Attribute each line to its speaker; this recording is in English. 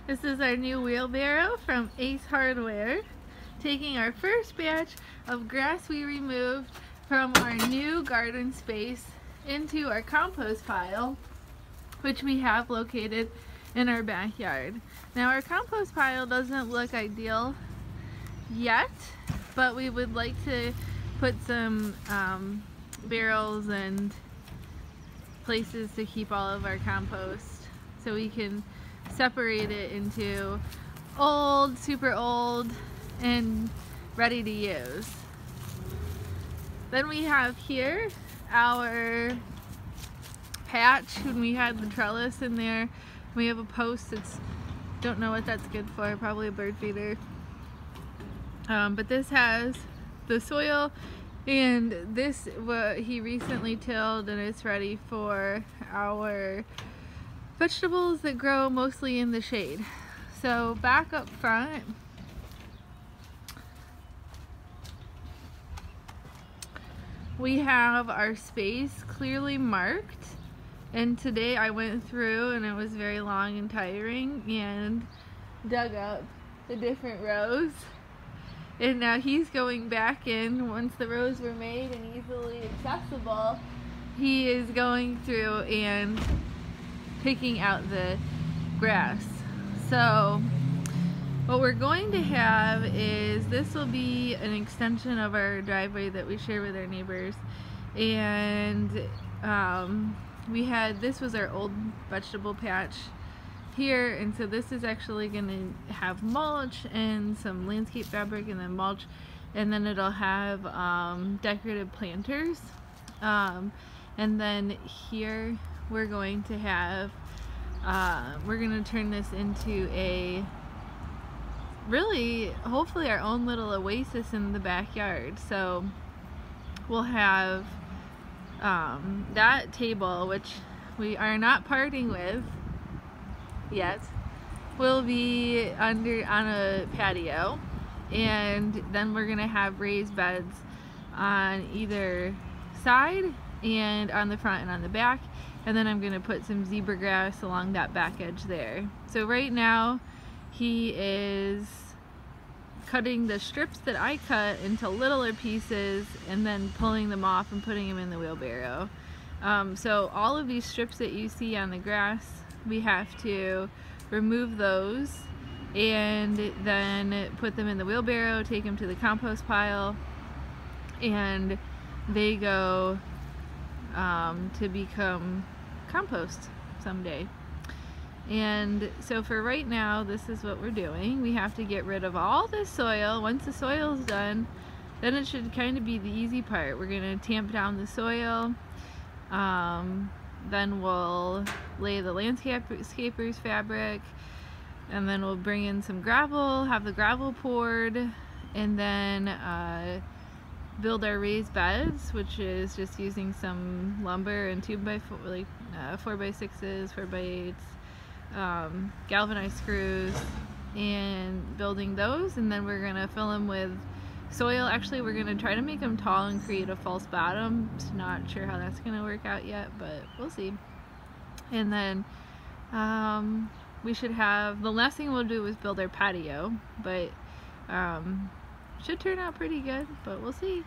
Speaker 1: This is our new wheelbarrow from Ace Hardware, taking our first batch of grass we removed from our new garden space into our compost pile, which we have located in our backyard. Now our compost pile doesn't look ideal yet, but we would like to put some barrels and places to keep all of our compost so we can separate it into old, super old, and ready to use. Then we have here our patch, when we had the trellis in there. We have a post. Don't know what that's good for, probably a bird feeder. But this has the soil, and this what he recently tilled, and it's ready for our vegetables that grow mostly in the shade. So back up front, we have our space clearly marked, and today I went through and it was very long and tiring and dug up the different rows, and now he's going back in. Once the rows were made and easily accessible, he is going through and picking out the grass. So what we're going to have is, this will be an extension of our driveway that we share with our neighbors, and this was our old vegetable patch here, and so this is actually going to have mulch and some landscape fabric, and then mulch, and then it'll have decorative planters, and then here we're going to have we're going to turn this into a really, hopefully, our own little oasis in the backyard. So we'll have that table, which we are not parting with yet, will be on a patio, and then we're gonna have raised beds on either side and on the front and on the back, and then I'm gonna put some zebra grass along that back edge there. So right now he is cutting the strips that I cut into littler pieces and then pulling them off and putting them in the wheelbarrow. So all of these strips that you see on the grass, we have to remove those and then put them in the wheelbarrow, take them to the compost pile, and they go to become compost someday. And so for right now, this is what we're doing. We have to get rid of all this soil. Once the soil's done, then it should kind of be the easy part. We're gonna tamp down the soil, then we'll lay the landscaper's fabric, and then we'll bring in some gravel, have the gravel poured, and then build our raised beds, which is just using some lumber and 2x4, like 4x6s, 4x8s, galvanized screws, and building those. And then we're gonna fill them with soil. Actually, we're gonna try to make them tall and create a false bottom. Not sure how that's gonna work out yet, but we'll see. And then we should have, the last thing we'll do is build our patio, but should turn out pretty good, but we'll see.